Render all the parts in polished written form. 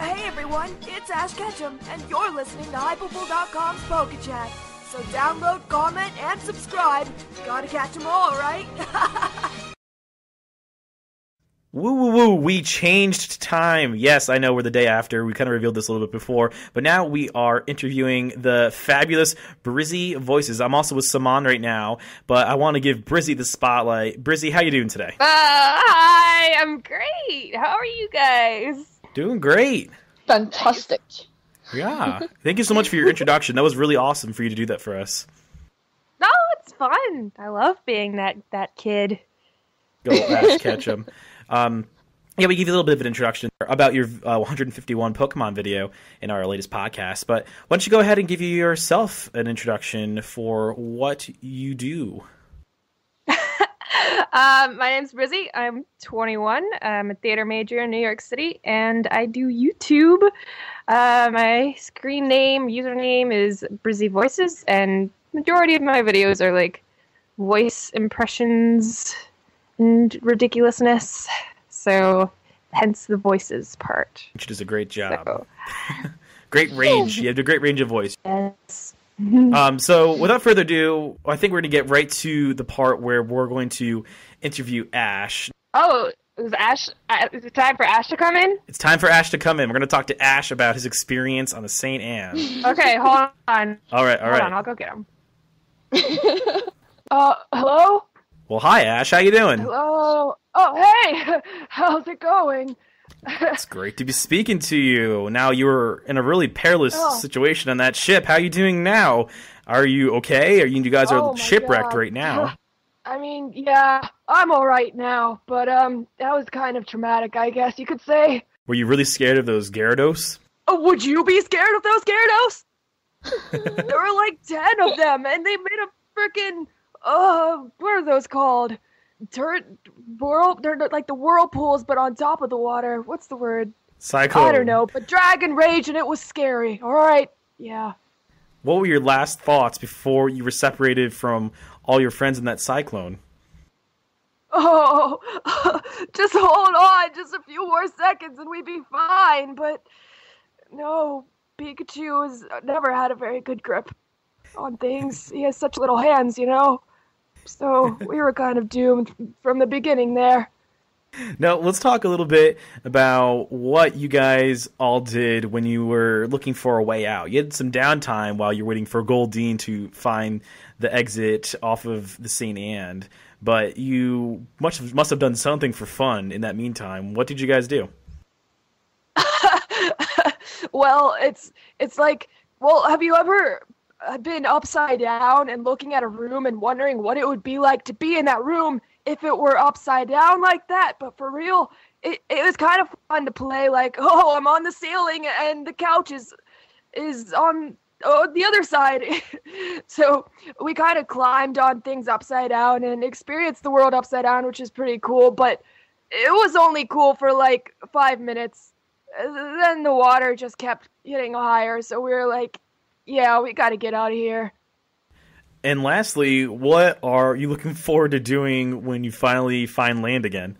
Hey everyone, it's Ash Ketchum, and you're listening to Hypable.com's Poké Chat. So download, comment, and subscribe. Gotta catch 'em all, right? Woo woo woo, we changed time. Yes, I know we're the day after. We kind of revealed this a little bit before, but now we are interviewing the fabulous BrizzyVoices. I'm also with Saman right now, but I want to give Brizzy the spotlight. Brizzy, how you doing today? Hi, I'm great. How are you guys? Doing great. Fantastic. Yeah. Thank you so much for your introduction. That was really awesome for you to do that for us. No, it's fun. I love being that kid. Go Ash Ketchum. Yeah, we gave you a little bit of an introduction about your 151 Pokemon video in our latest podcast, but why don't you go ahead and give you yourself an introduction for what you do? My name's Brizzy. I'm 21. I'm a theater major in New York City, and I do YouTube. My screen name, username is BrizzyVoices, and majority of my videos are like voice impressions and ridiculousness, so hence the voices part. Which does a great job. So. Great range. You have a great range of voice. Yes. So without further ado, I think we're going to get right to the part where we're going to interview Ash. Oh, is it time for Ash to come in? It's time for Ash to come in. We're going to talk to Ash about his experience on the St. Anne. Okay, hold on. All right. Hold on, I'll go get him. Hello? Well, hi, Ash. How you doing? Hello? Oh, hey! How's it going? It's great to be speaking to you. Now, you were in a really perilous situation on that ship. How are you doing now? Are you okay? You guys are shipwrecked right now. I mean, yeah, I'm alright now, but that was kind of traumatic, I guess you could say. Were you really scared of those Gyarados? Oh, would you be scared of those Gyarados? There were like 10 of them, and they made a freaking, what are those called? They're like the whirlpools, but on top of the water. What's the word? Cyclone. I don't know, but Dragon Rage, and it was scary. Alright, yeah. What were your last thoughts before you were separated from all your friends in that cyclone? Oh, just hold on, just a few more seconds and we'd be fine, but no, Pikachu has never had a very good grip on things. He has such little hands, you know? So we were kind of doomed from the beginning there. Now, let's talk a little bit about what you guys all did when you were looking for a way out. You had some downtime while you were waiting for Goldeen to find the exit off of the St. Anne, but you must have done something for fun in that meantime. What did you guys do? Well, it's like, well, have you ever been upside down and looking at a room and wondering what it would be like to be in that room if it were upside down like that? But for real, it was kind of fun to play like, oh, I'm on the ceiling and the couch is on the other side. So we kind of climbed on things upside down and experienced the world upside down, which is pretty cool, but it was only cool for like 5 minutes. Then the water just kept getting higher, so we were like, yeah, we gotta get out of here. And lastly, what are you looking forward to doing when you finally find land again?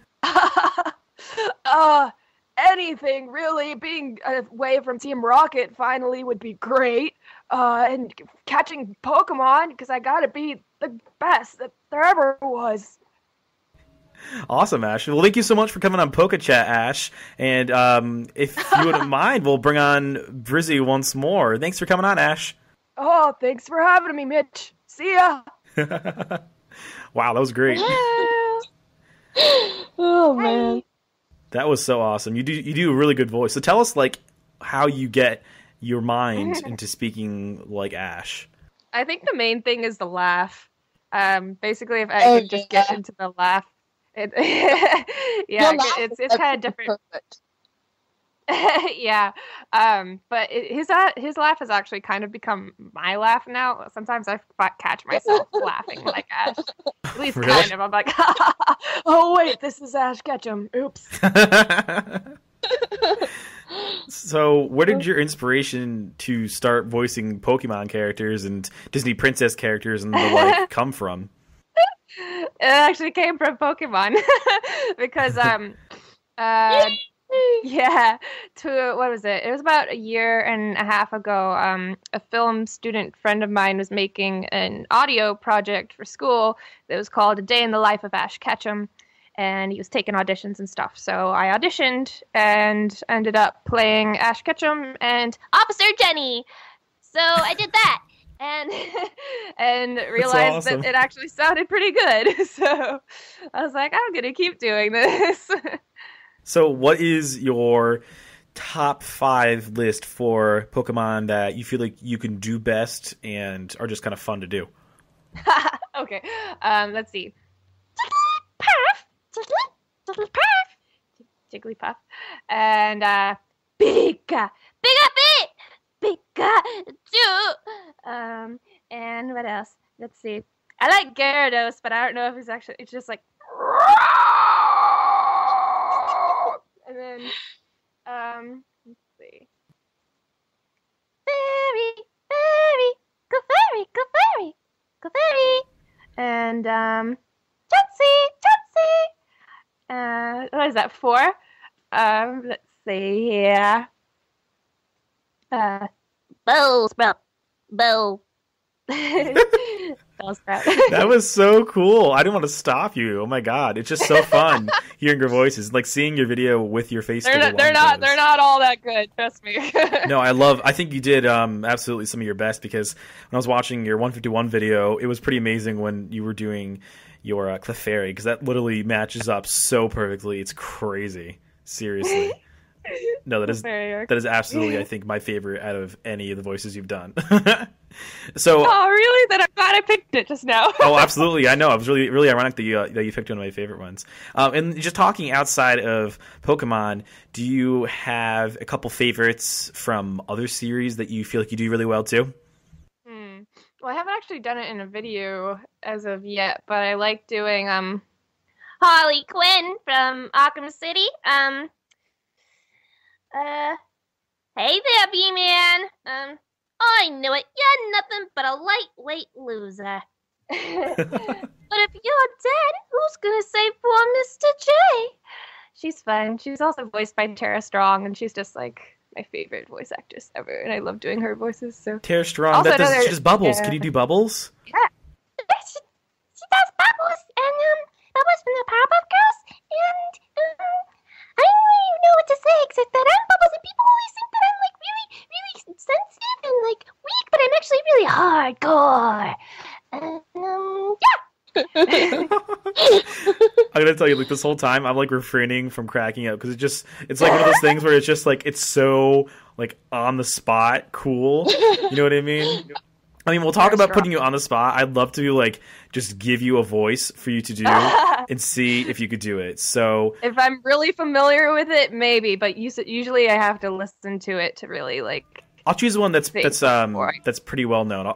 Anything, really. Being away from Team Rocket finally would be great. And catching Pokemon, because I gotta be the best that there ever was. Awesome, Ash. Well, thank you so much for coming on Poké Chat, Ash. And if you wouldn't mind, we'll bring on Brizzy once more. Thanks for coming on, Ash. Oh, thanks for having me, Mitch. See ya. Wow, that was great. Oh, man. That was so awesome. You do a really good voice. So tell us, like, how you get your mind into speaking like Ash. I think the main thing is the laugh. Basically, if I could just get into the laugh. It's kind of different. Perfect. Yeah, but his laugh has actually kind of become my laugh now. Sometimes I catch myself laughing like Ash. At least Really? kind of. I'm like, Oh, wait, this is Ash Ketchum. Oops. So, where did your inspiration to start voicing Pokemon characters and Disney princess characters and the like come from? It actually came from Pokemon because Yeah, what was it? It was about a year and a half ago. A film student friend of mine was making an audio project for school that was called A Day in the Life of Ash Ketchum, and he was taking auditions and stuff. So I auditioned and ended up playing Ash Ketchum and Officer Jenny. So I did that. And and realized that it actually sounded pretty good. So I was like, I'm gonna keep doing this. So what is your top 5 list for Pokemon that you feel like you can do best and are just kind of fun to do? Okay, let's see. Jigglypuff, and Pikachu. And what else? Let's see. I like Gyarados, but I don't know if it's just like. And then, let's see. Go fairy. And, Chansey. What is that, 4? Let's see here. Bellsprout. That was so cool. I didn't want to stop you. Oh my god, it's just so fun hearing your voices, like seeing your video with your face. They're not all that good. Trust me. No, I think you did absolutely some of your best, because when I was watching your 151 video, it was pretty amazing when you were doing your Clefairy, because that literally matches up so perfectly. It's crazy. Seriously. No, that is absolutely, I think, my favorite out of any of the voices you've done. So, oh, really? Then I'm glad I picked it just now. Oh, absolutely. I know. It was really ironic that you picked one of my favorite ones. And just talking outside of Pokemon, do you have a couple favorites from other series that you feel like you do really well too? Well, I haven't actually done it in a video as of yet, but I like doing Harley Quinn from Arkham City. Hey there, B-Man. I knew it. You're nothing but a lightweight loser. But if you're dead, who's gonna save poor Mr. J? She's fun. She's also voiced by Tara Strong, and she's just like my favorite voice actress ever, and I love doing her voices. So Tara Strong. She does Bubbles. Yeah. Can you do Bubbles? Yeah. She does Bubbles, and Bubbles from the Powerpuff Girls, and I don't even know what to say except that I'm Bubbles, and people always think that I'm like really, really sensitive and like weak, but I'm actually really hardcore. I'm gonna tell you, like, this whole time I'm like refraining from cracking up, because it's like one of those things where it's just like it's so like on the spot cool. You know what I mean? I mean, we'll talk about putting you on the spot. I'd love to like just give you a voice for you to do and see if you could do it. So if I'm really familiar with it, maybe, but usually I have to listen to it to really like. I'll choose one that's pretty well known.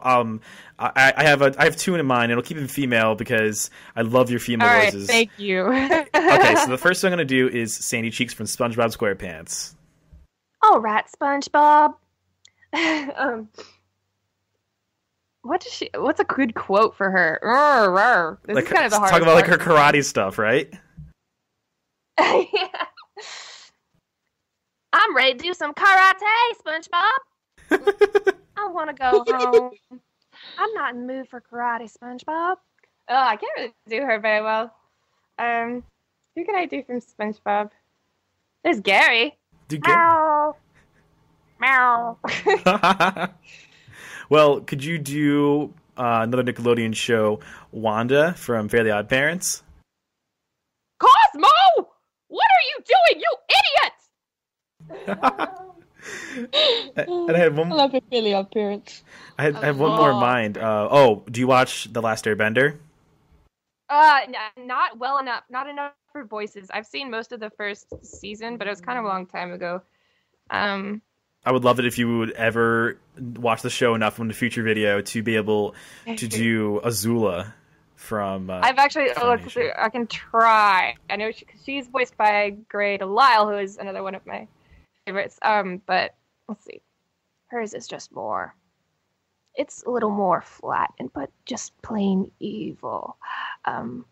I have 2 in mind. It'll keep them female because I love your female voices. Thank you. Okay, so the first one I'm gonna do is Sandy Cheeks from SpongeBob SquarePants. All right, SpongeBob. What's a good quote for her? This is kind of the hard talk about like her karate stuff, right? Yeah. I'm ready to do some karate, SpongeBob. I want to go home. I'm not in the mood for karate, SpongeBob. Oh, I can't really do her very well. Who can I do from SpongeBob? There's Gary. Meow. Meow. Well, could you do another Nickelodeon show, Wanda from Fairly Odd Parents? Cosmo! What are you doing, you idiot? And I had one. I love your Fairly Odd Parents. I have one more in mind. Do you watch The Last Airbender? Not well enough. Not enough for voices. I've seen most of the first season, but it was kind of a long time ago. I would love it if you would ever watch the show enough in the future video to be able to do Azula from. I've actually looked through. I can try. I know she's voiced by Grey Delisle, who is another one of my favorites. But let's see. Hers is just more. It's a little more flat, but just plain evil. But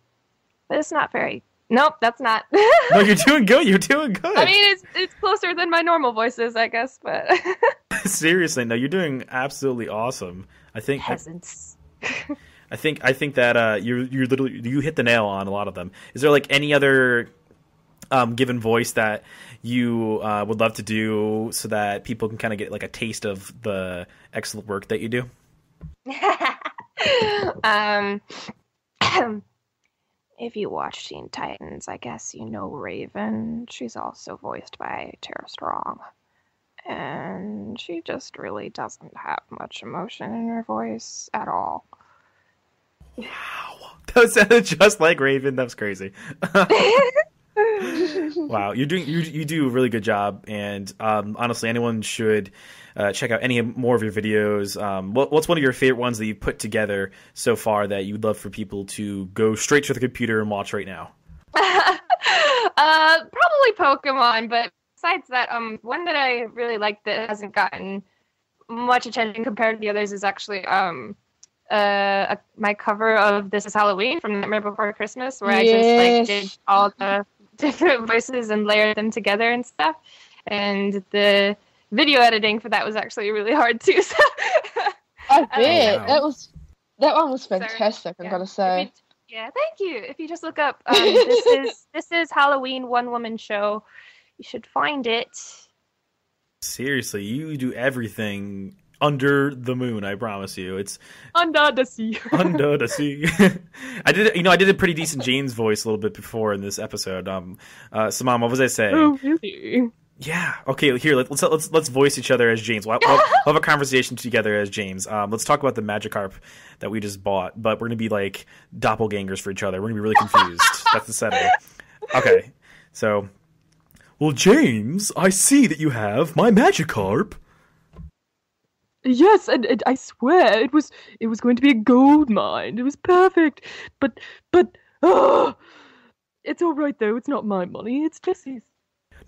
it's not very Nope, that's not. No, you're doing good. You're doing good. I mean, it's closer than my normal voices, I guess, but Seriously, no, you're doing absolutely awesome. I think peasants. I think that you literally you hit the nail on a lot of them. Is there like any other given voice that you would love to do so that people can kind of get like a taste of the excellent work that you do? If you watch Teen Titans, I guess you know Raven. She's also voiced by Tara Strong. And she just really doesn't have much emotion in her voice at all. Wow. That sounded just like Raven. That was crazy. Wow, you do a really good job, and honestly, anyone should check out any more of your videos. What's one of your favorite ones that you put together so far that you'd love for people to go straight to the computer and watch right now? Probably Pokemon, but besides that, one that I really like that hasn't gotten much attention compared to the others is actually my cover of This Is Halloween from Nightmare Before Christmas, where I just like did all the different voices and layered them together and stuff. And the video editing for that was actually really hard too. So I bet wow. that one was fantastic. I've got to say. Yeah, thank you. If you just look up this is Halloween One Woman Show, you should find it. Seriously, you do everything under the moon. I promise you, it's Under the sea. under the sea. I did a pretty decent James voice a little bit before in this episode. So, Mom, what was I saying? Oh, really? Yeah. Okay. Here, let's voice each other as James. We'll have a conversation together as James. Let's talk about the Magikarp that we just bought, but we're gonna be like doppelgangers for each other. We're gonna be really confused. That's the setting. Okay. So, well, James, I see that you have my Magikarp. Yes, and I swear it was going to be a gold mine. It was perfect, but it's all right though. It's not my money. It's Jesse's.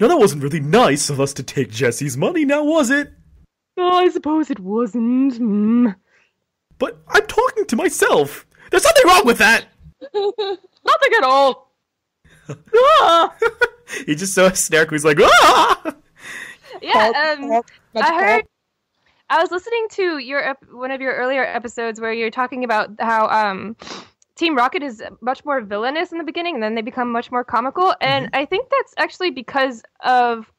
No, that wasn't really nice of us to take Jesse's money, now was it? Oh, I suppose it wasn't. But I'm talking to myself. There's nothing wrong with that. Nothing at all. Ah! He's just so hysterical. He's like, ah! Yeah, I heard. I was listening to one of your earlier episodes where you're talking about how Team Rocket is much more villainous in the beginning, and then they become much more comical. And I think that's actually because of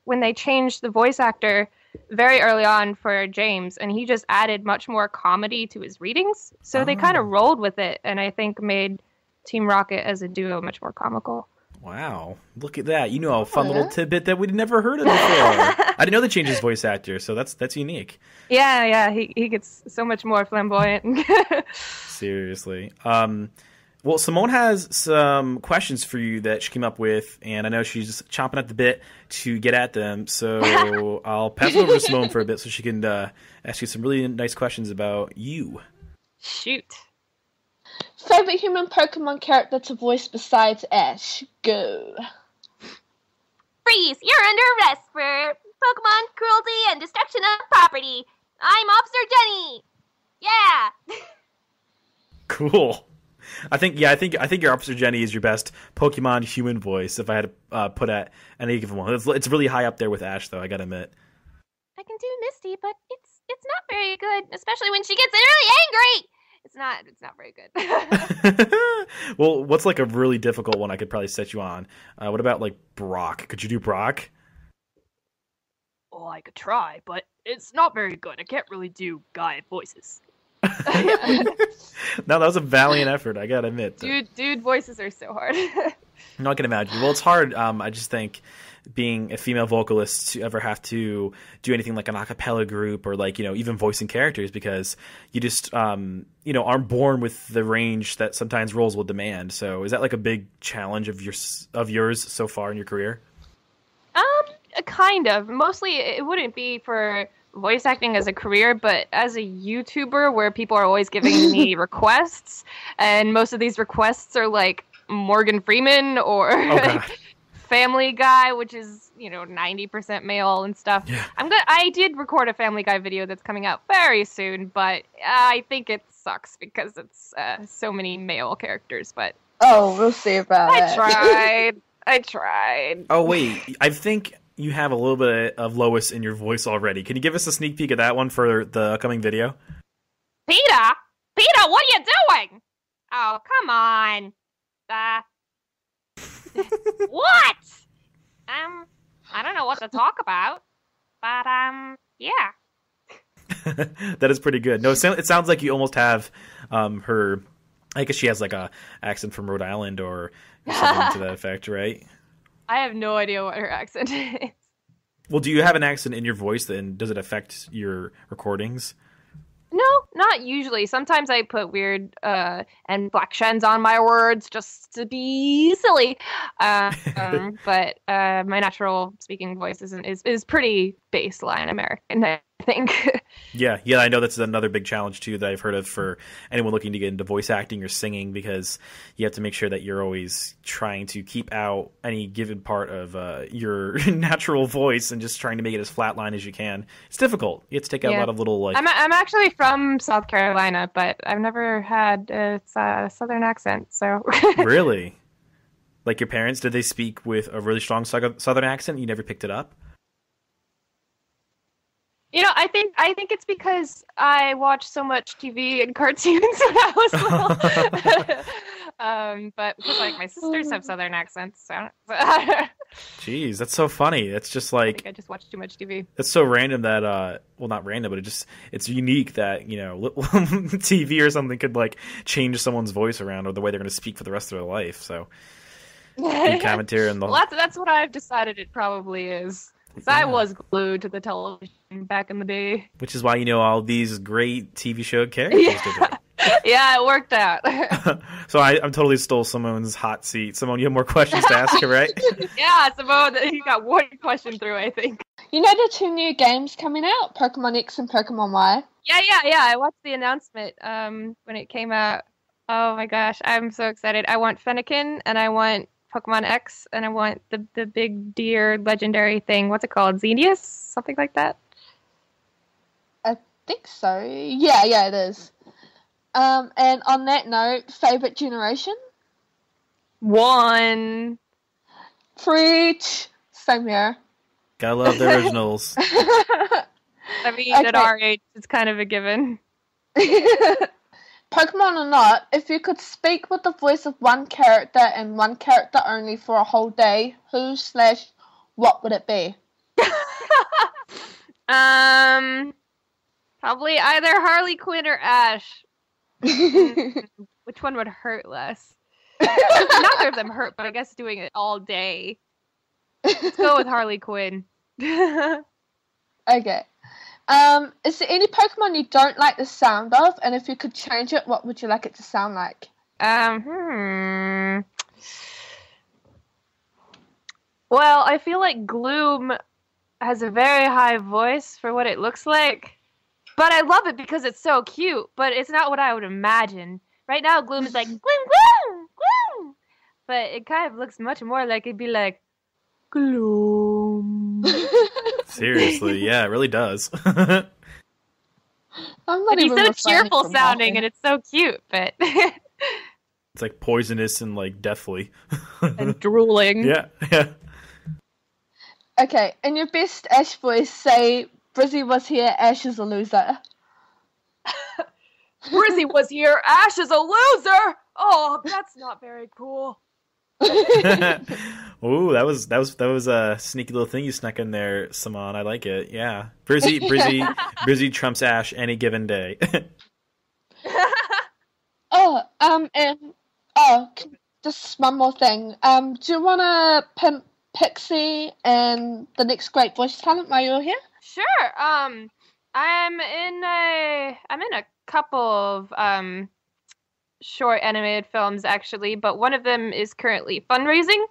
when they changed the voice actor very early on for James, and he just added much more comedy to his readings. So they kind of rolled with it, and I think made Team Rocket as a duo much more comical. Wow, look at that. You know, a fun little tidbit that we'd never heard of before. I didn't know they changed his voice actor, so that's unique. Yeah, he gets so much more flamboyant. Seriously. Well, Simone has some questions for you that she came up with, and I know she's chomping at the bit to get at them, so I'll pass it over to Simone for a bit so she can ask you some really nice questions about you. Shoot. Favorite human Pokemon character to voice besides Ash? Go. Freeze! You're under arrest for Pokemon cruelty and destruction of property. I'm Officer Jenny. Yeah. Cool. I think your Officer Jenny is your best Pokemon human voice. If I had to put at any given one, it's really high up there with Ash, though. I gotta admit. I can do Misty, but it's not very good, especially when she gets really angry. It's not very good. Well, what's like a really difficult one I could probably set you on? What about like Brock? Could you do Brock? Oh, I could try, but it's not very good. I can't really do guy voices. No, that was a valiant effort, I gotta admit. Dude, voices are so hard. No, I can imagine. Well, it's hard. I just think being a female vocalist to ever have to do anything like an a cappella group or like, even voicing characters, because you just, aren't born with the range that sometimes roles will demand. So is that like a big challenge of yours so far in your career? Kind of. Mostly it wouldn't be for voice acting as a career, but as a YouTuber where people are always giving me requests, and most of these requests are like Morgan Freeman or like Family Guy, which is 90% male and stuff. Yeah. I did record a Family Guy video that's coming out very soon, but I think it sucks because it's so many male characters. But Oh, we'll see about I tried. Oh wait, I think you have a little bit of Lois in your voice already. Can you give us a sneak peek of that one for the upcoming video? Peter, what are you doing? Oh, come on. What? I don't know what to talk about, but yeah. That is pretty good. No, it sounds like you almost have her. I guess she has like a accent from Rhode Island or something to that effect, right? I have no idea what her accent is. Well, do you have an accent in your voice, then does it affect your recordings? No, not usually. Sometimes I put weird inflections on my words just to be silly. But my natural speaking voice is pretty baseline American, I think. Yeah, I know that's another big challenge too that I've heard of for anyone looking to get into voice acting or singing, because you have to make sure that you're always trying to keep out any given part of your natural voice and just trying to make it as flatline as you can. It's difficult. You have to take out a lot of little like. I'm actually from South Carolina, but I've never had a Southern accent. So Really? Like your parents, did they speak with a really strong Southern accent? You never picked it up? You know, I think it's because I watched so much TV and cartoons when I was little. But because like my sisters have Southern accents, so. Jeez, that's so funny. It's just like I just watch too much TV. It's so random that well, not random, but it's unique that TV or something could like change someone's voice around or the way they're going to speak for the rest of their life. So good commentary and the. Well, that's what I've decided it probably is. So I was glued to the television back in the day. Which is why you know all these great TV show characters. Yeah, it worked out. So I totally stole Simone's hot seat. Simone, you have more questions to ask her, right? Yeah, Simone, you got one question through, I think. You know the 2 new games coming out, Pokemon X and Pokemon Y? Yeah. I watched the announcement when it came out. Oh my gosh, I'm so excited. I want Fennekin, and I want Pokemon X, and I want the big deer legendary thing. What's it called? Xenius? Something like that? I think so. Yeah, it is. And on that note, favorite generation? 1. Preach. Same here. Gotta love the originals. I mean, at our age, it's kind of a given. Pokemon or not, if you could speak with the voice of one character and one character only for a whole day, who/what would it be? Probably either Harley Quinn or Ash. Which one would hurt less? Neither of them hurt, but I guess doing it all day. Let's go with Harley Quinn. Okay. Is there any Pokemon you don't like the sound of? And if you could change it, what would you like it to sound like? Well, I feel like Gloom has a very high voice for what it looks like. But I love it because it's so cute, but it's not what I would imagine. Right now, Gloom is like, Gloom, Gloom, Gloom. But it kind of looks much more like it'd be like, Gloom. Seriously, yeah, it really does. I'm not He's even so cheerful sounding, laughing. and it's so cute, but... It's like poisonous and like deathly. and drooling. Yeah. Okay, in your best Ash voice, say, Brizzy was here, Ash is a loser. Brizzy was here, Ash is a loser! Oh, that's not very cool. Ooh, that was a sneaky little thing you snuck in there, Simon. I like it. Yeah, Brizzy trumps Ash any given day. Just one more thing. Do you want to pimp Pixie and the next great voice talent while you're here? Sure. I'm in a couple of short animated films actually, but one of them is currently fundraising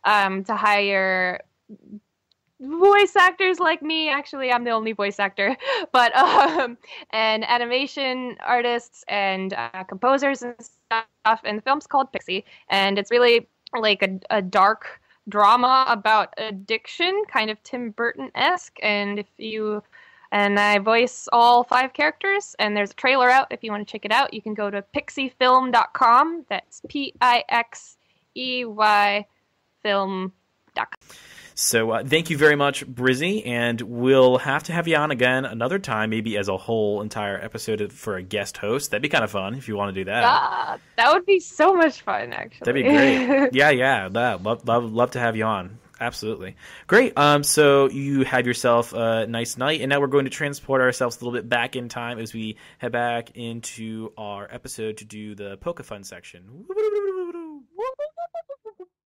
to hire voice actors like me. Actually, I'm the only voice actor, but and animation artists and composers and stuff. And the film's called Pixie, and it's really like a dark drama about addiction, kind of Tim Burton-esque. And if you And I voice all 5 characters, and there's a trailer out if you want to check it out. You can go to pixiefilm.com. That's PIXEY film.com. So thank you very much, Brizzy, and we'll have to have you on again another time, maybe as a whole entire episode for a guest host. That'd be kind of fun if you want to do that. That would be so much fun, actually. That'd be great. Yeah. Love to have you on. Absolutely. Great. So you had yourself a nice night, and now we're going to transport ourselves a little bit back in time as we head back into our episode to do the Poké Fun section.